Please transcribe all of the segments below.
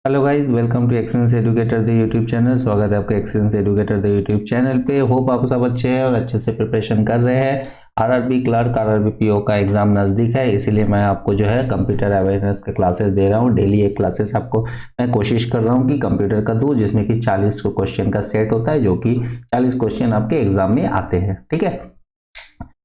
Hello guys, welcome to Excellence Educator the YouTube channel. स्वागत है आपका Excellence Educator the YouTube channel पे। Hope आप सब अच्छे हैं और अच्छे से प्रिपरेशन कर रहे हैं। आरआरबी क्लर्क, आरआरबी पीओ का एग्जाम नज़दीक है, इसीलिए मैं आपको जो है कंप्यूटर अवेयरनेस के क्लासेस दे रहा हूँ। डेली एक क्लासेस आपको मैं कोशिश कर रहा हूँ कि कंप्यूटर का दूँ, जिसमें कि 40 क्वेश्चन का सेट होता है, जो कि 40 क्वेश्चन आपके एग्जाम में आते हैं। ठीक है,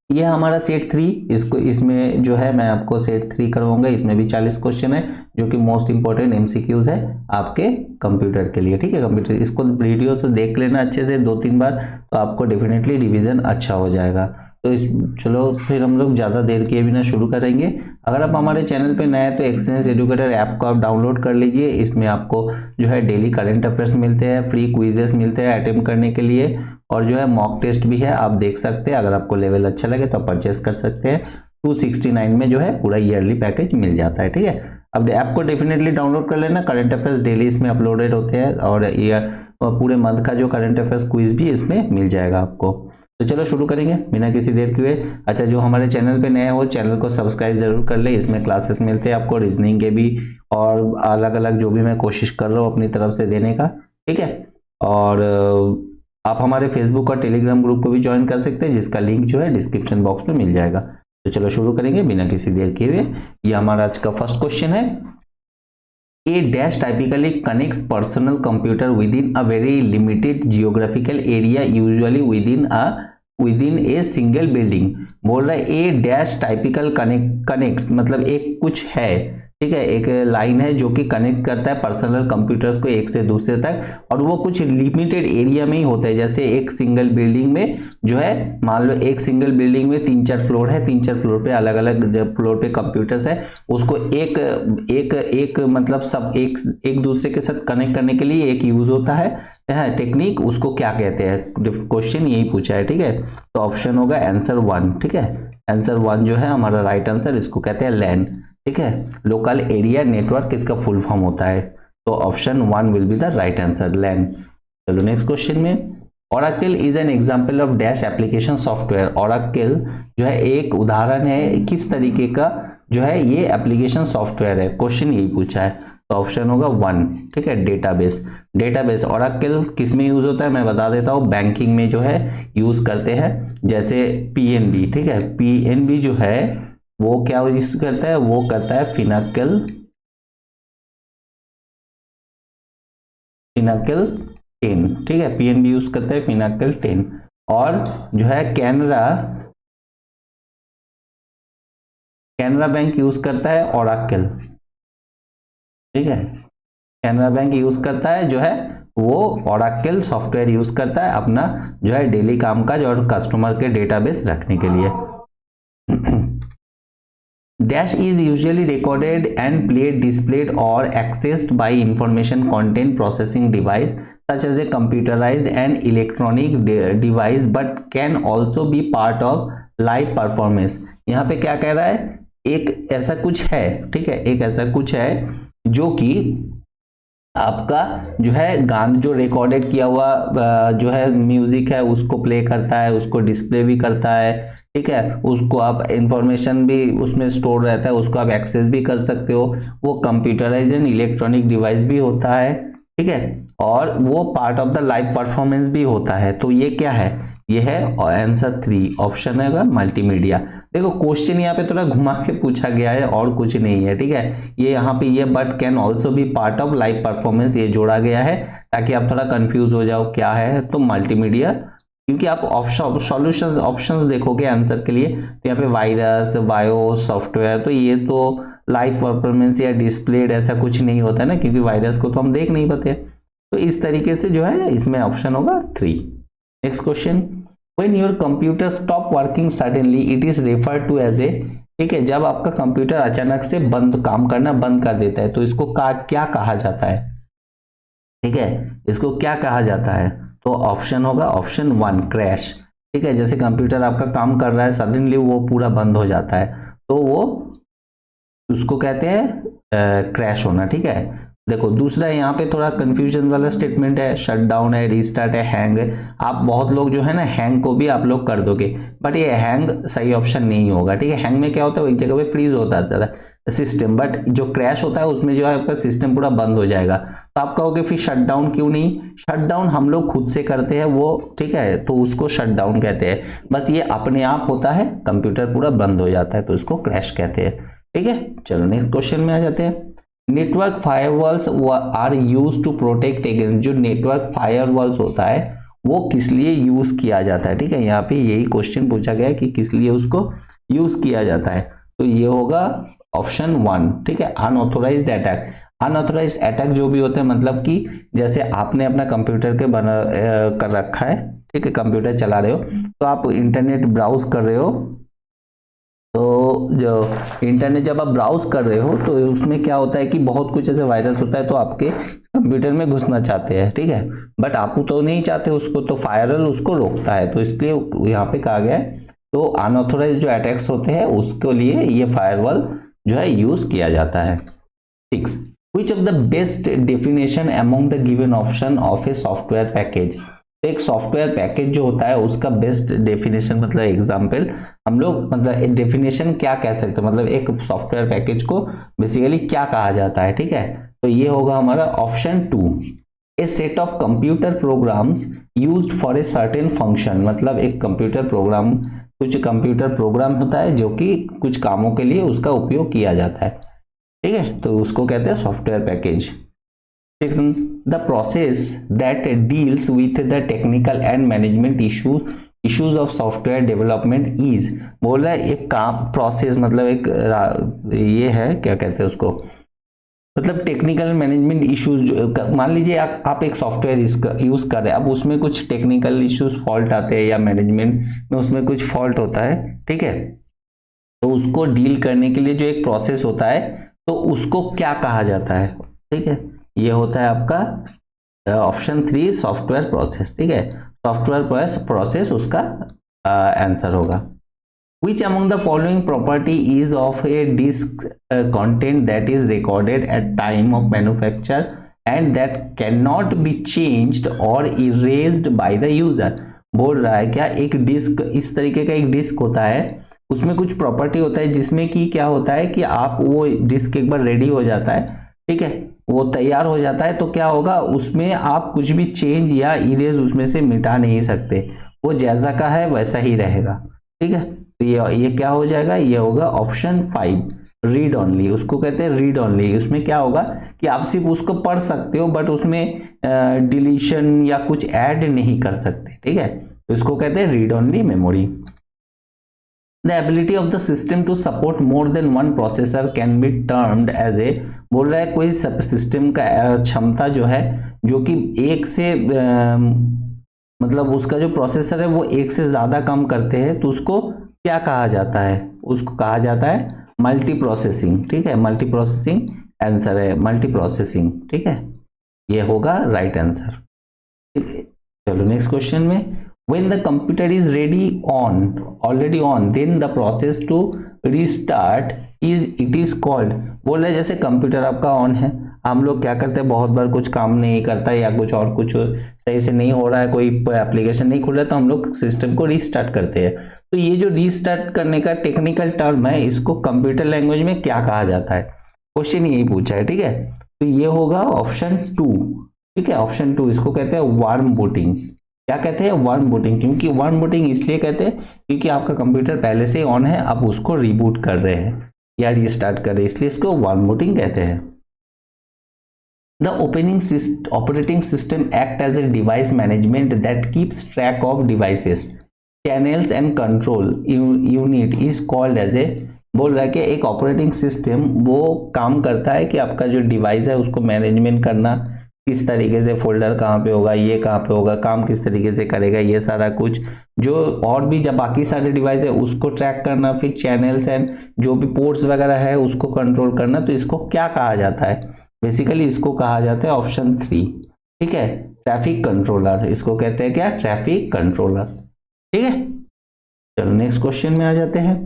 ये हमारा सेट 3, इसको इसमें जो है मैं आपको सेट 3 करवाऊंगा। इसमें भी 40 क्वेश्चन है, जो कि मोस्ट इंपॉर्टेंट एमसीक्यूज है आपके कंप्यूटर के लिए। ठीक है, कंप्यूटर इसको वीडियो से देख लेना अच्छे से 2-3 बार, तो आपको डेफिनेटली रिवीजन अच्छा हो जाएगा। तो चलो फिर हम लोग ज़्यादा देर किए बिना शुरू करेंगे। अगर आप हमारे चैनल पे नए हैं तो एक्सेलेंस एजुकेटर ऐप को आप डाउनलोड कर लीजिए। इसमें आपको जो है डेली करंट अफेयर्स मिलते हैं, फ्री क्विजेस मिलते हैं अटेम्प्ट करने के लिए, और जो है मॉक टेस्ट भी है, आप देख सकते हैं। अगर आपको लेवल अच्छा लगे तो आप परचेस कर सकते हैं। 269 में जो है पूरा ईयरली पैकेज मिल जाता है। ठीक है, अब ऐप को डेफिनेटली डाउनलोड कर लेना। करंट अफेयर्स डेली इसमें अपलोडेड होते हैं, और ईयर पूरे मंथ का जो करंट अफेयर्स क्विज भी इसमें मिल जाएगा आपको। तो चलो शुरू करेंगे बिना किसी देर के हुए। अच्छा, जो हमारे चैनल पे नए हो, चैनल को सब्सक्राइब जरूर कर ले। इसमें क्लासेस मिलते हैं आपको रीजनिंग के भी, और अलग अलग जो भी मैं कोशिश कर रहा हूँ अपनी तरफ से देने का। ठीक है, और आप हमारे फेसबुक और टेलीग्राम ग्रुप को भी ज्वाइन कर सकते हैं, जिसका लिंक जो है डिस्क्रिप्शन बॉक्स में मिल जाएगा। तो चलो शुरू करेंगे बिना किसी देर किए हुए। ये हमारा आज का फर्स्ट क्वेश्चन है। A dash typically connects personal computer within a very limited geographical area, usually within a single building। बोल रहा है A dash typical connects मतलब एक कुछ है। ठीक है, एक लाइन है जो कि कनेक्ट करता है पर्सनल कंप्यूटर्स को एक से दूसरे तक, और वो कुछ लिमिटेड एरिया में ही होता है। जैसे एक सिंगल बिल्डिंग में जो है, मान लो एक सिंगल बिल्डिंग में 3-4 फ्लोर है, 3-4 फ्लोर पे अलग अलग फ्लोर पे कंप्यूटर्स है, उसको एक एक एक मतलब सब एक दूसरे के साथ कनेक्ट करने के लिए एक यूज होता है टेक्निक। उसको क्या कहते हैं, क्वेश्चन यही पूछा है। ठीक है, तो ऑप्शन होगा आंसर 1। ठीक है, आंसर 1 जो है हमारा राइट आंसर, इसको कहते हैं लैन। ठीक है, लोकल एरिया नेटवर्क इसका फुल फॉर्म होता है। तो option 1 will be the right answer, LAN. चलो नेक्स्ट क्वेश्चन में, Oracle is an example of dash application software. Oracle जो है एक उदाहरण है किस तरीके का जो है ये एप्लीकेशन सॉफ्टवेयर है, क्वेश्चन यही पूछा है। तो ऑप्शन होगा 1। ठीक है, डेटाबेस। डेटाबेस Oracle किस में यूज होता है मैं बता देता हूँ, बैंकिंग में जो है यूज करते हैं। जैसे पीएनबी, ठीक है, पीएनबी जो है वो क्या यूज करता है, वो करता है फिनाकल 10। ठीक है, पीएनबी यूज करता है फिनाकल 10। और जो है कैनरा बैंक यूज करता है ओराकल। ठीक है, कैनरा बैंक यूज करता है जो है वो ओराकल सॉफ्टवेयर यूज करता है अपना जो है डेली कामकाज और कस्टमर के डेटाबेस रखने के लिए। Dash is usually recorded and played, displayed or accessed by information content processing device such as a computerized and electronic device, but can also be part of live performance। यहाँ पे क्या कह रहा है, एक ऐसा कुछ है। ठीक है, एक ऐसा कुछ है जो कि आपका जो है गान जो रिकॉर्डेड किया हुआ जो है म्यूजिक है उसको प्ले करता है, उसको डिस्प्ले भी करता है। ठीक है, उसको आप इंफॉर्मेशन भी उसमें स्टोर रहता है, उसको आप एक्सेस भी कर सकते हो। वो कंप्यूटराइज्ड एंड इलेक्ट्रॉनिक डिवाइस भी होता है। ठीक है, और वो part of the live performance भी होता है। तो ये क्या है, ये है आंसर 3, ऑप्शन है मल्टीमीडिया। देखो क्वेश्चन यहाँ पे थोड़ा घुमा के पूछा गया है और कुछ नहीं है। ठीक है, ये यहाँ पे ये but can also be part of live performance ये जोड़ा गया है, ताकि आप थोड़ा कंफ्यूज हो जाओ क्या है। तो मल्टीमीडिया, क्योंकि आप सॉल्यूशंस ऑप्शंस देखोगे आंसर के लिए, तो यहाँ पे वायरस, बायोस, सॉफ्टवेयर, तो ये तो लाइव परफॉर्मेंस या डिस्प्लेड ऐसा कुछ नहीं होता है ना, क्योंकि वायरस को तो हम देख नहीं पाते। तो इस तरीके से जो है इसमें ऑप्शन होगा 3। Next question, when your computer stop working suddenly it is referred to as a. ठीक है, जब आपका कंप्यूटर अचानक से काम करना बंद कर देता है तो इसको क्या कहा जाता है। ठीक है, इसको क्या कहा जाता है, तो ऑप्शन होगा ऑप्शन 1, क्रैश। ठीक है, जैसे कंप्यूटर आपका काम कर रहा है, सडनली वो पूरा बंद हो जाता है, तो वो उसको कहते हैं क्रैश होना। ठीक है, देखो दूसरा यहाँ पे थोड़ा कंफ्यूजन वाला स्टेटमेंट है, शट डाउन है, रीस्टार्ट है, हैंग है। आप बहुत लोग जो है ना हैंग को भी आप लोग कर दोगे, बट ये हैंग सही ऑप्शन नहीं होगा, ठीक है। हैंग में क्या होता है, वो एक जगह पे फ्रीज होता है सिस्टम, बट जो क्रैश होता है उसमें जो है आपका सिस्टम पूरा बंद हो जाएगा। तो आप कहोगे फिर शट डाउन क्यों नहीं, शट डाउन हम लोग खुद से करते हैं वो, ठीक है, तो उसको शट डाउन कहते हैं। बस ये अपने आप होता है, कंप्यूटर पूरा बंद हो जाता है तो उसको क्रैश कहते हैं, ठीक है। चलो नेक्स्ट क्वेश्चन में आ जाते हैं। Network firewalls are use to protect against, जो नेटवर्क फायरवॉल्स होता है वो किस लिए यूज किया जाता है, ठीक है। यहाँ पे यही क्वेश्चन पूछा गया है कि किस लिए उसको यूज किया जाता है, तो ये होगा ऑप्शन 1, ठीक है, अनऑथोराइज्ड अटैक। अनऑथोराइज्ड अटैक जो भी होते हैं, मतलब कि जैसे आपने अपना कंप्यूटर के बना कर रखा है, ठीक है, कंप्यूटर चला रहे हो, तो आप इंटरनेट ब्राउज कर रहे हो, तो जो इंटरनेट जब आप ब्राउज कर रहे हो तो उसमें क्या होता है कि बहुत कुछ ऐसे वायरस होता है, तो आपके कंप्यूटर में घुसना चाहते हैं, ठीक है, बट आप तो नहीं चाहते उसको, तो फायरवॉल उसको रोकता है, तो इसलिए यहाँ पे कहा गया है। तो अनऑथोराइज्ड जो अटैक्स होते हैं उसके लिए ये फायरवॉल जो है यूज किया जाता है। 6. Which of the best definition among the given option of a software package? एक सॉफ्टवेयर पैकेज जो होता है उसका बेस्ट डेफिनेशन, मतलब एग्जांपल हम लोग, मतलब डेफिनेशन क्या कह सकते हैं, मतलब एक सॉफ्टवेयर पैकेज को बेसिकली क्या कहा जाता है, ठीक है। तो ये होगा हमारा option 2, A set of computer programs used for a certain function, मतलब एक कंप्यूटर प्रोग्राम, कुछ कंप्यूटर प्रोग्राम होता है जो कि कुछ कामों के लिए उसका उपयोग किया जाता है, ठीक है, तो उसको कहते हैं software package. The process that deals with the technical and management issues of software development is, बोल रहा है एक काम प्रोसेस, मतलब एक ये है, क्या कहते हैं उसको, मतलब टेक्निकल मैनेजमेंट इश्यूज जो, मान लीजिए आप एक सॉफ्टवेयर यूज कर रहे हैं, अब उसमें कुछ टेक्निकल इश्यूज फॉल्ट आते हैं या मैनेजमेंट में उसमें कुछ फॉल्ट होता है, ठीक है, तो उसको डील करने के लिए जो एक प्रोसेस होता है तो उसको क्या कहा जाता है, ठीक है, ये होता है आपका ऑप्शन 3 सॉफ्टवेयर प्रोसेस, ठीक है, सॉफ्टवेयर प्रोसेस उसका आंसर होगा। Which among the following property is of a disk content that is recorded at time of manufacture and that cannot be changed or erased by the user? बोल रहा है क्या, एक disc, इस तरीके का एक डिस्क होता है, उसमें कुछ प्रॉपर्टी होता है जिसमें कि क्या होता है कि आप वो डिस्क एक बार रेडी हो जाता है, ठीक है, वो तैयार हो जाता है, तो क्या होगा उसमें आप कुछ भी चेंज या इरेज उसमें से मिटा नहीं सकते, वो जैसा का है वैसा ही रहेगा, ठीक है। तो ये क्या हो जाएगा, ये होगा ऑप्शन 5 रीड ऑनली, उसको कहते हैं रीड ऑनली। उसमें क्या होगा कि आप सिर्फ उसको पढ़ सकते हो बट उसमें डिलीशन या कुछ ऐड नहीं कर सकते, ठीक है, तो इसको कहते हैं read only memory. The ability of the system to support more than one processor can be termed as a, बोल रहा है कोई सिस्टम का क्षमता जो है, जो कि एक से मतलब उसका जो प्रोसेसर है वो एक से ज्यादा काम करते हैं, तो उसको क्या कहा जाता है, उसको कहा जाता है मल्टी प्रोसेसिंग, ठीक है, मल्टी प्रोसेसिंग आंसर है, मल्टी प्रोसेसिंग, ठीक है, ये होगा राइट आंसर, ठीक है। चलो नेक्स्ट क्वेश्चन में, when the computer is already on, then the process to restart is called, बोल रहे जैसे कंप्यूटर आपका ऑन है, हम लोग क्या करते हैं, बहुत बार कुछ काम नहीं करता या कुछ और कुछ सही से नहीं हो रहा है, कोई एप्लीकेशन नहीं खुल रहा है, तो हम लोग सिस्टम को रीस्टार्ट करते हैं। तो ये जो रीस्टार्ट करने का टेक्निकल टर्म है, इसको कंप्यूटर लैंग्वेज में क्या कहा जाता है, क्वेश्चन यही पूछा है, ठीक है, तो ये होगा ऑप्शन 2, ठीक है, ऑप्शन 2, इसको कहते हैं वार्म बूटिंग। क्या कहते हैं, वार्म बूटिंग, क्योंकि वार्म बूटिंग इसलिए कहते हैं क्योंकि आपका कंप्यूटर पहले से ऑन है, आप उसको रिबूट कर रहे हैं या रीस्टार्ट कर रहे हैं, इसलिए इसको वार्म बूटिंग कहते हैं। The operating system act as a device management that keeps track of devices, channels and control unit is called as a, बोल रहा है कि एक ऑपरेटिंग सिस्टम वो काम करता है कि आपका जो डिवाइस है उसको मैनेजमेंट करना, किस तरीके से फोल्डर कहाँ पे होगा, ये कहाँ पे होगा, काम किस तरीके से करेगा, ये सारा कुछ जो और भी जब बाकी सारे डिवाइस है उसको ट्रैक करना, फिर चैनल्स एंड जो भी पोर्ट्स वगैरह है उसको कंट्रोल करना, तो इसको क्या कहा जाता है, बेसिकली इसको कहा जाता है ऑप्शन 3, ठीक है, ट्रैफिक कंट्रोलर, इसको कहते हैं क्या, ट्रैफिक कंट्रोलर, ठीक है। चलो नेक्स्ट क्वेश्चन में आ जाते हैं।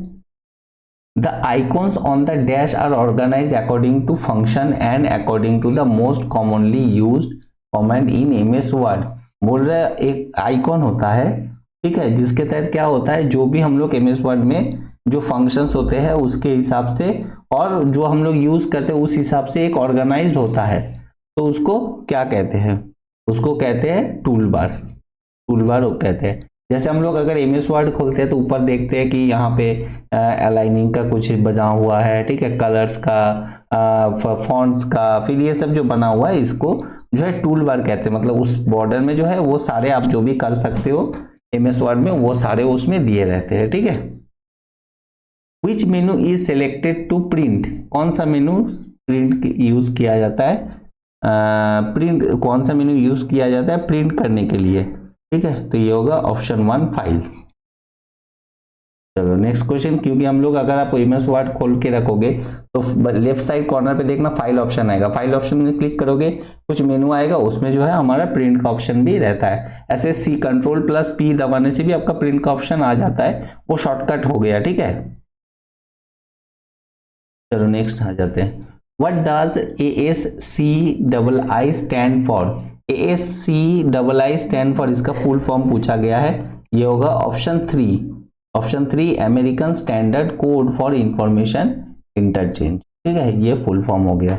The icons on the dash are organise according to function and according to the most commonly used command in MS Word. बोल रहे एक आइकॉन होता है, ठीक है, जिसके तहत क्या होता है, जो भी हम लोग एमएस वर्ड में जो फंक्शंस होते हैं उसके हिसाब से और जो हम लोग यूज करते हैं उस हिसाब से एक ऑर्गेनाइज्ड होता है, तो उसको क्या कहते हैं, उसको कहते हैं टूल बार। टूल बार कहते हैं। जैसे हम लोग अगर एमएस वर्ड खोलते हैं तो ऊपर देखते हैं कि यहाँ पे अलाइनिंग का कुछ बना हुआ है, ठीक है, कलर्स का, फॉन्ट्स का, फिर ये सब जो बना हुआ है इसको जो है टूल बार कहते हैं। मतलब उस बॉर्डर में जो है वो सारे आप जो भी कर सकते हो एमएस वर्ड में वो सारे उसमें दिए रहते हैं, ठीक है। Which menu is selected to print, कौन सा मेनू प्रिंट यूज किया जाता है, प्रिंट कौन सा मेनू यूज किया जाता है प्रिंट करने के लिए, ठीक है, तो ये होगा ऑप्शन 1 फाइल। चलो नेक्स्ट क्वेश्चन, क्योंकि हम लोग अगर आप एमएस वर्ड खोल के रखोगे तो लेफ्ट साइड कॉर्नर पे देखना फाइल ऑप्शन आएगा, फाइल ऑप्शन में क्लिक करोगे कुछ मेनू आएगा, उसमें जो है हमारा प्रिंट का ऑप्शन भी रहता है। ऐसे सी Ctrl+P दबाने से भी आपका प्रिंट का ऑप्शन आ जाता है, वो शॉर्टकट हो गया, ठीक है। चलो नेक्स्ट आ जाते हैं। What does ASCII stand for, ASCII stand for इसका फुल फॉर्म पूछा गया है, ये होगा option 3, option 3 American standard code for information interchange, ठीक है, ये फुल फॉर्म हो गया।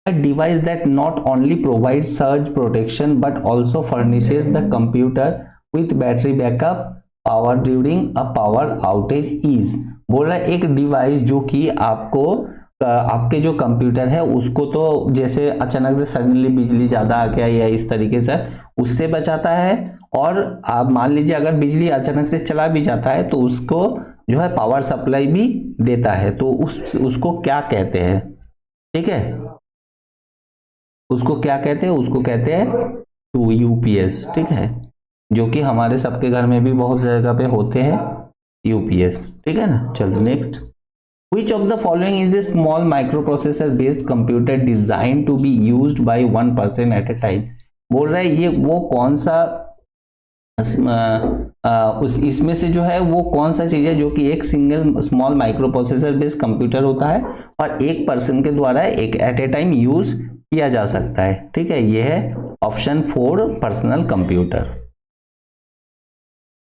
A device that not only provides surge protection but also furnishes the computer with battery backup power during a power outage is, बोल रहा है एक device जो कि आपको आपके जो कंप्यूटर है उसको तो जैसे अचानक से सडनली बिजली ज्यादा आ गया या इस तरीके से उससे बचाता है, और आप मान लीजिए अगर बिजली अचानक से चला भी जाता है तो उसको जो है पावर सप्लाई भी देता है, तो उसको क्या कहते हैं, ठीक है, उसको क्या कहते हैं, उसको कहते हैं यूपीएस, ठीक है, जो कि हमारे सबके घर में भी बहुत जगह पे होते हैं यूपीएस, ठीक है ना। चलो next, which of the following is a small microprocessor based computer designed to be used by one person at a time, बोल रहा है ये वो कौन सा इसमें से जो है वो कौन सा चीज है जो कि एक single small micro processor based computer होता है और एक पर्सन के द्वारा एक एट ए टाइम यूज किया जा सकता है, ठीक है, ये है option 4 personal computer.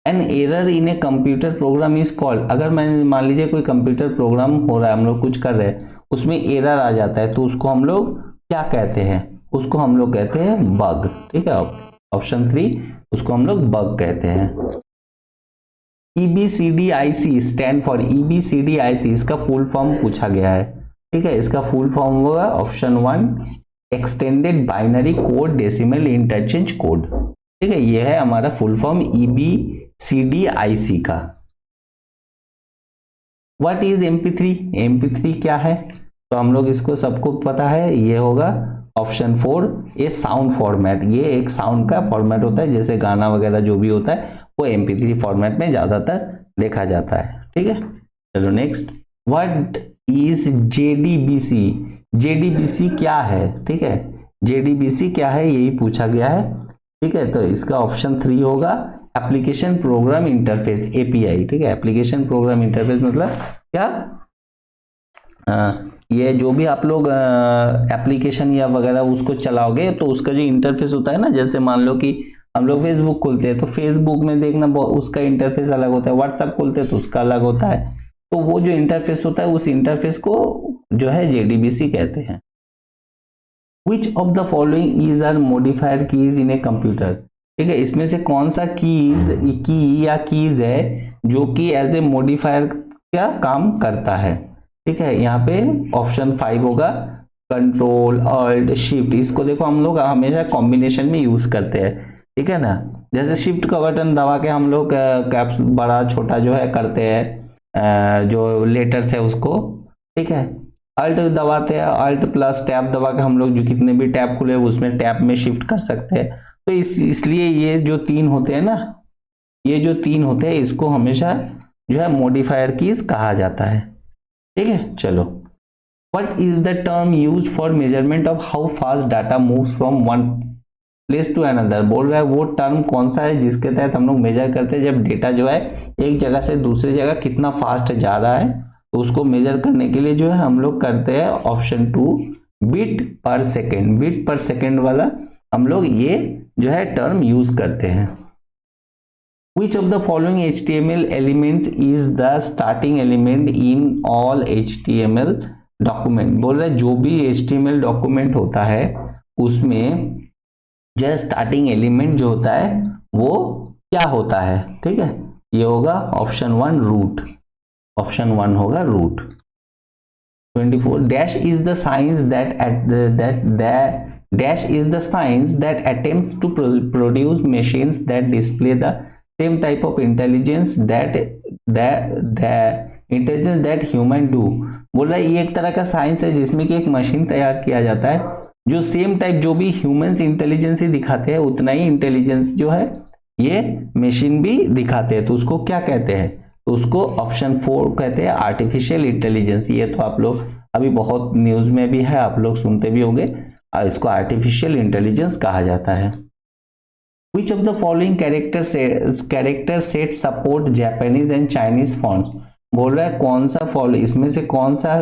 An error in a computer program is called, अगर मैं मान लीजिए कोई कंप्यूटर प्रोग्राम हो रहा है, हम लोग कुछ कर रहे हैं, उसमें एरर आ जाता है तो उसको हम लोग क्या कहते हैं, उसको हम लोग कहते हैं बग, ठीक है, ऑप्शन 3 उसको हम लोग बग कहते हैं। EBCDIC स्टैंड फॉर, EBCDIC इसका फुल फॉर्म पूछा गया है, ठीक है, इसका फुल फॉर्म होगा option 1 extended binary code decimal interchange code, ठीक है, ये है हमारा फुल फॉर्म EBCDIC का। व्हाट इज MP3, MP3 क्या है, तो हम लोग इसको सबको पता है, ये होगा ऑप्शन 4 ये साउंड फॉर्मेट, ये एक साउंड का फॉर्मेट होता है, जैसे गाना वगैरह जो भी होता है वो MP3 फॉर्मेट में ज्यादातर देखा जाता है, ठीक है। चलो next, what is JDBC, JDBC क्या है, ठीक है, JDBC क्या है यही पूछा गया है, ठीक है, तो इसका ऑप्शन 3 होगा एप्लीकेशन प्रोग्राम इंटरफेस API, ठीक है, एप्लीकेशन प्रोग्राम इंटरफेस मतलब क्या, ये जो भी आप लोग एप्लीकेशन या वगैरह उसको चलाओगे तो उसका जो इंटरफेस होता है ना, जैसे मान लो कि हम लोग फेसबुक खोलते हैं तो फेसबुक में देखना उसका इंटरफेस अलग होता है, व्हाट्सएप खोलते हैं तो उसका अलग होता है, तो वो जो इंटरफेस होता है उस इंटरफेस को जो है JDBC कहते हैं। Which of the following is are modifier keys in a computer, ठीक है, इसमें से कौन सा की या कीज है जो कि एज ए मॉडिफायर का काम करता है, ठीक है, यहाँ पे ऑप्शन 5 होगा कंट्रोल ऑल्ट शिफ्ट, इसको देखो हम लोग हमेशा कॉम्बिनेशन में यूज करते हैं, ठीक है ना, जैसे शिफ्ट का बटन दबा के हम लोग कैप्स बड़ा छोटा जो है करते हैं जो लेटर्स है उसको, ठीक है, अल्ट दबाते हैं, अल्ट प्लस टैब दबा के हम लोग जो कितने भी टैब खुले उसमें टैब में शिफ्ट कर सकते हैं, तो इसलिए ये जो 3 होते हैं ना, ये जो 3 होते हैं इसको हमेशा जो है मॉडिफायर कीज कहा जाता है, ठीक है। चलो, what is the term used for measurement of how fast data moves from one place to another, बोल रहा है वो टर्म कौन सा है जिसके तहत हम लोग मेजर करते हैं जब डेटा जो है एक जगह से दूसरी जगह कितना फास्ट जा रहा है, तो उसको मेजर करने के लिए जो है हम लोग करते हैं ऑप्शन 2 बिट पर सेकेंड। बिट पर सेकेंड वाला हम लोग ये जो है टर्म यूज करते हैं। Which of the following HTML elements is the starting element in all HTML document? बोल रहा है जो भी HTML डॉक्यूमेंट होता है उसमें जो है स्टार्टिंग एलिमेंट जो होता है वो क्या होता है, ठीक है। ये होगा ऑप्शन 1 रूट, ऑप्शन 1 होगा route. 24 dash is the science dash is the science that attempts to produce machines that display the same type of intelligence that human do। बोल रहा है ये एक तरह का साइंस है जिसमें कि एक मशीन तैयार किया जाता है जो सेम टाइप जो भी ह्यूमंस इंटेलिजेंस ही दिखाते हैं उतना ही इंटेलिजेंस जो है ये मशीन भी दिखाते हैं, तो उसको क्या कहते हैं, तो उसको ऑप्शन 4 कहते हैं आर्टिफिशियल इंटेलिजेंस। ये तो आप लोग अभी बहुत न्यूज में भी है, आप लोग सुनते भी होंगे, और इसको आर्टिफिशियल इंटेलिजेंस कहा जाता है। Which of the following character set support Japanese and Chinese fonts? बोल रहा है कौन सा फॉलो इसमें से कौन सा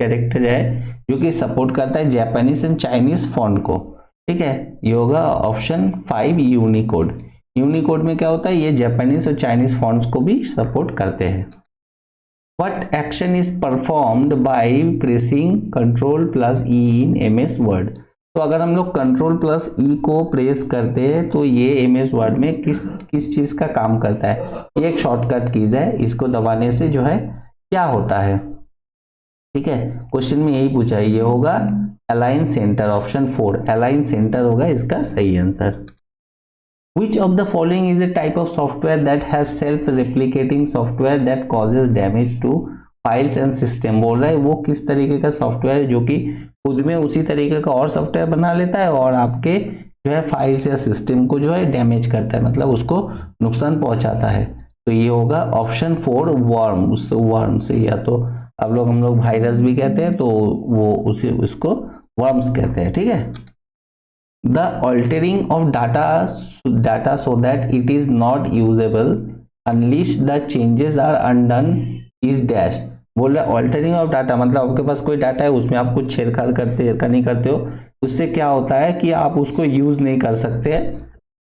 कैरेक्टर है जो कि सपोर्ट करता है जापानीज एंड चाइनीज फॉन्ट को, ठीक है। ये होगा ऑप्शन 5 यूनिकोड। यूनिकोड में क्या होता है, ये जापानीज और चाइनीज फॉन्ट्स को भी सपोर्ट करते हैं। What action is performed by pressing Ctrl+E in MS Word? तो अगर हम लोग Ctrl+E को प्रेस करते हैं तो ये MS Word में किस चीज का काम करता है, ये एक शॉर्टकट कीज है, इसको दबाने से जो है क्या होता है, ठीक है। क्वेश्चन में यही पूछा है, ये होगा align centre, option 4 align centre होगा इसका सही answer. Which of the following is a type of software that has self-replicating software that causes damage to files and system? बोल रहा है वो किस तरीके का सॉफ्टवेयर है जो कि खुद में उसी तरीके का और सॉफ्टवेयर बना लेता है और आपके जो है फाइल्स या सिस्टम को जो है डैमेज करता है, मतलब उसको नुकसान पहुंचाता है। तो ये होगा ऑप्शन 4 वर्म। वर्म से या तो हम लोग वायरस भी कहते हैं, तो वो उसको वर्म्स कहते हैं, ठीक है। The altering of data so that it is not usable unless the changes are undone is dash। बोल रहा है ऑल्टरिंग ऑफ डाटा मतलब आपके पास कोई डाटा है उसमें आप कुछ छेड़छाड़ नहीं करते हो, उससे क्या होता है कि आप उसको यूज नहीं कर सकते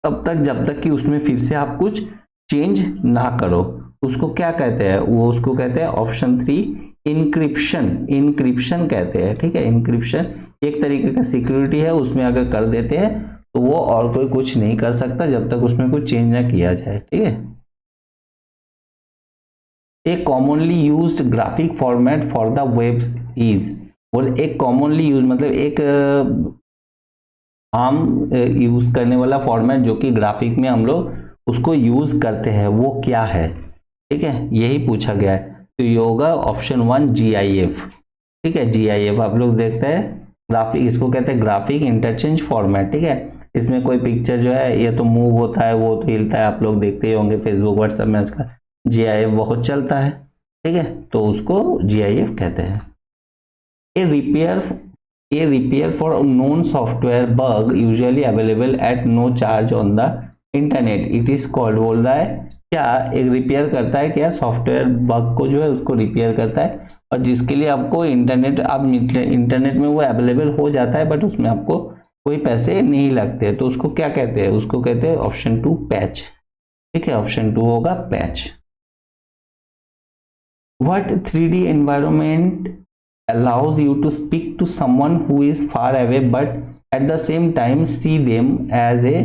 तब तक जब तक कि उसमें फिर से आप कुछ चेंज ना करो। उसको क्या कहते हैं, वो उसको कहते हैं ऑप्शन 3 इंक्रिप्शन। इंक्रिप्शन कहते हैं, ठीक है। इंक्रिप्शन एक तरीके का सिक्योरिटी है, उसमें अगर कर देते हैं तो वो और कोई कुछ नहीं कर सकता जब तक उसमें कुछ चेंज ना किया जाए, ठीक है। एक commonly used graphic format for the web is, और एक कॉमनली यूज मतलब एक आम यूज करने वाला फॉर्मेट जो कि ग्राफिक में हम लोग उसको यूज करते हैं वो क्या है, ठीक है, यही पूछा गया है। तो ये होगा ऑप्शन 1 GIF, ठीक है। GIF आप लोग देखते हैं ग्राफिक, इसको कहते हैं ग्राफिक इंटरचेंज फॉर्मेट, ठीक है। इसमें कोई पिक्चर जो है ये तो मूव होता है, वो तो हिलता है, आप लोग देखते ही होंगे फेसबुक व्हाट्सएप में इसका GIF बहुत चलता है, ठीक है, तो उसको GIF कहते हैं। A repair for known software bug usually available at no charge on the internet it is called. बोल रहा है क्या एक रिपेयर करता है, क्या सॉफ्टवेयर बग को जो है उसको रिपेयर करता है और जिसके लिए आपको इंटरनेट में वो अवेलेबल हो जाता है बट उसमें आपको कोई पैसे नहीं लगते, तो उसको क्या कहते हैं, उसको कहते हैं ऑप्शन 2 पैच, ठीक है। ऑप्शन 2 होगा patch. What 3D environment allows you to speak to someone who is far away but at the same time see them as a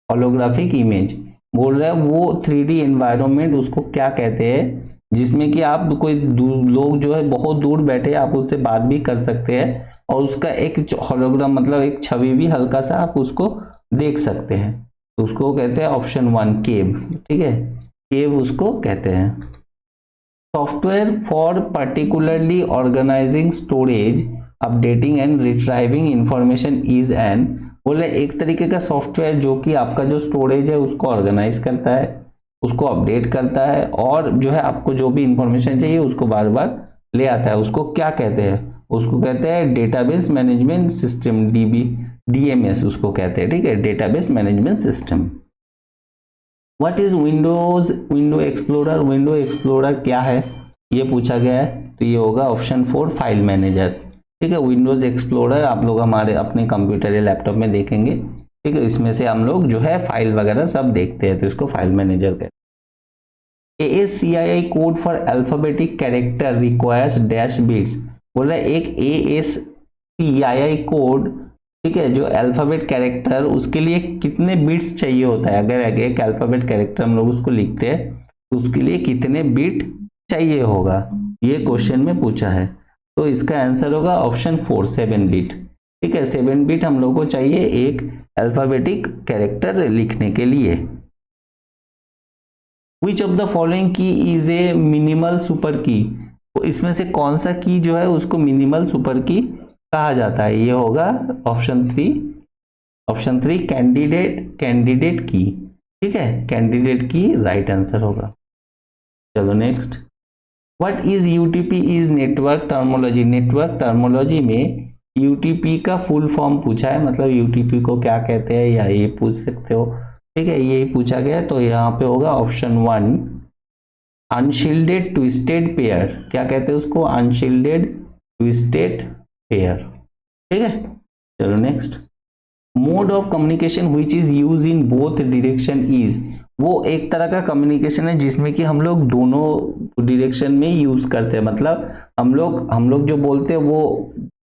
holographic image? बोल रहा है वो 3D environment उसको क्या कहते हैं जिसमें कि आप कोई लोग जो है बहुत दूर बैठे आप उससे बात भी कर सकते हैं और उसका एक होलोग्राम मतलब एक छवि भी हल्का सा आप उसको देख सकते हैं, तो उसको कहते हैं ऑप्शन 1 केव, ठीक है। केव उसको कहते हैं। Software for particularly organising storage updating and retrieving information is an. बोले एक तरीके का सॉफ्टवेयर जो कि आपका जो स्टोरेज है उसको ऑर्गेनाइज करता है, उसको अपडेट करता है और जो है आपको जो भी इंफॉर्मेशन चाहिए उसको बार बार ले आता है, उसको क्या कहते हैं, उसको कहते हैं डेटाबेस मैनेजमेंट सिस्टम, DBMS उसको कहते हैं, ठीक है, database management system. What is window explorer, window explorer क्या है ये पूछा गया है, तो ये होगा ऑप्शन 4 फाइल मैनेजर। ठीक है, विंडोज एक्सप्लोरर आप लोग हमारे अपने कंप्यूटर या लैपटॉप में देखेंगे। ठीक है, इसमें से हम लोग जो है फाइल वगैरह सब देखते हैं, तो इसको फाइल मैनेजर कहते हैं। ASCII code for alphabetic character requires dash bits, बोल रहा है एक ASCII कोड, ठीक है, जो अल्फाबेट कैरेक्टर उसके लिए कितने बिट्स चाहिए होता है। अगर एक अल्फाबेट कैरेक्टर हम लोग उसको लिखते हैं तो उसके लिए कितने बिट चाहिए होगा, ये क्वेश्चन में पूछा है। तो इसका आंसर होगा ऑप्शन 4 7 बिट। ठीक है, 7 बिट हम लोग को चाहिए एक अल्फाबेटिक कैरेक्टर लिखने के लिए। विच ऑफ द फॉलोइंग की इज ए मिनिमल सुपर की, तो इसमें से कौन सा की जो है उसको मिनिमल सुपर की कहा जाता है, ये होगा ऑप्शन 3 कैंडिडेट की। ठीक है, कैंडिडेट की राइट आंसर होगा। चलो next, what is UTP is network terminology, network terminology में यूटीपी का फुल फॉर्म पूछा है, मतलब यूटीपी को क्या कहते हैं या ये पूछ सकते हो। ठीक है, यही पूछा गया, तो यहाँ पे होगा ऑप्शन 1 अनशील्डेड ट्विस्टेड पेयर, क्या कहते हैं उसको, अनशील्डेड ट्विस्टेड पेयर। ठीक है, चलो next, mode of communication which is use in both direction is, वो एक तरह का कम्युनिकेशन है जिसमें कि हम लोग दोनों डायरेक्शन में यूज करते हैं, मतलब हम लोग जो बोलते हैं वो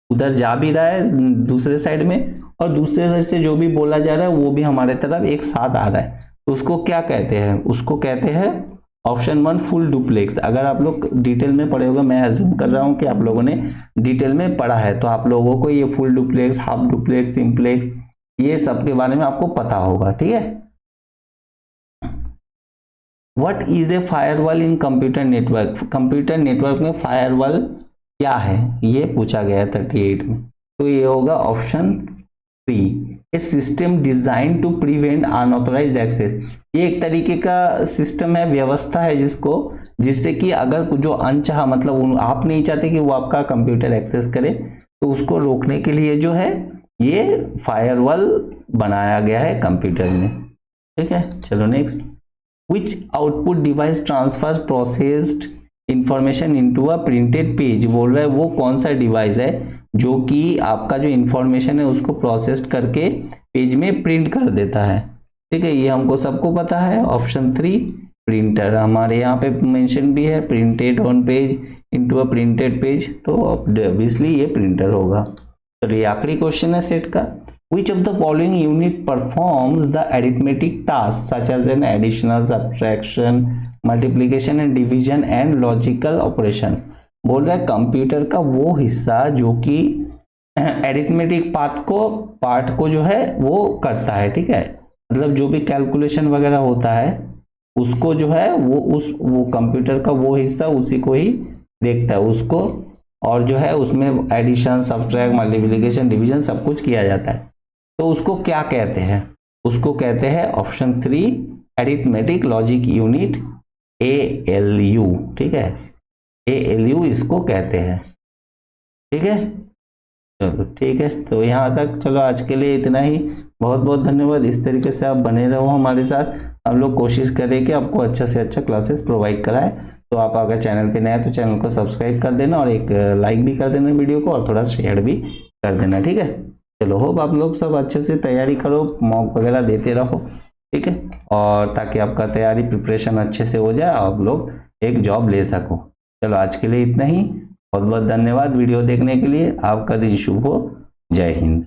उधर जा भी रहा है दूसरे साइड में, और दूसरे साइड से जो भी बोला जा रहा है वो भी हमारे तरफ एक साथ आ रहा है, तो उसको क्या कहते हैं, उसको कहते हैं ऑप्शन 1 फुल डुप्लेक्स। अगर आप लोग डिटेल में पढ़े होगा, मैं अज्यूम कर रहा हूं कि आप लोगों ने डिटेल में पढ़ा है, तो आप लोगों को ये full duplex, half duplex, simplex, ये सब के बारे में आपको पता होगा। ठीक है, what is a firewall in computer network, computer network में फायरवॉल क्या है ये पूछा गया 38 में, तो ये होगा option 3 a system design to prevent unauthorised access, ये एक तरीके का सिस्टम है, व्यवस्था है जिससे कि अगर जो अनचाहा, मतलब आप नहीं चाहते कि वो आपका कंप्यूटर एक्सेस करे, तो उसको रोकने के लिए जो है ये फायरवॉल बनाया गया है कंप्यूटर में। ठीक है, चलो next, which output device transfers processed information into a printed page, बोल रहा है वो कौन सा डिवाइस है जो कि आपका जो इंफॉर्मेशन है उसको प्रोसेस करके पेज में प्रिंट कर देता है। ठीक है, ये हमको सबको पता है, ऑप्शन 3 प्रिंटर, हमारे यहाँ पे मेंशन भी है printed on page into a printed page, तो ऑब्वियसली ये प्रिंटर होगा। तो ये आखिरी क्वेश्चन है सेट का, which of the following unit performs the arithmetic tasks such as an addition, subtraction, multiplication and division and logical operation, बोल रहा है कंप्यूटर का वो हिस्सा जो कि अरिथमेटिक पार्ट को जो है वो करता है। ठीक है, मतलब जो भी कैलकुलेशन वगैरह होता है उसको जो है वो कंप्यूटर का वो हिस्सा उसी को ही देखता है उसको, और जो है उसमें एडिशन, सब्ट्रैक्ट, मल्टीप्लिकेशन, डिवीजन सब कुछ किया जाता है, तो उसको क्या कहते हैं, उसको कहते हैं option 3 arithmetic logic unit, ALU। ठीक है, ALU इसको कहते हैं। ठीक है, चलो ठीक है, तो यहाँ तक, चलो आज के लिए इतना ही, बहुत बहुत धन्यवाद। इस तरीके से आप बने रहो हमारे साथ, हम लोग कोशिश करें कि आपको अच्छा से अच्छा क्लासेस प्रोवाइड कराएं। तो आप अगर चैनल पे नए हैं तो चैनल को सब्सक्राइब कर देना, और एक लाइक भी कर देना वीडियो को, और थोड़ा शेयर भी कर देना। ठीक है, चलो होप आप लोग सब अच्छे से तैयारी करो, मॉक वगैरह देते रहो। ठीक है, और ताकि आपका तैयारी प्रिपरेशन अच्छे से हो जाए, आप लोग एक जॉब ले सको। चलो आज के लिए इतना ही, बहुत बहुत धन्यवाद वीडियो देखने के लिए, आपका दिन शुभ हो, जय हिंद।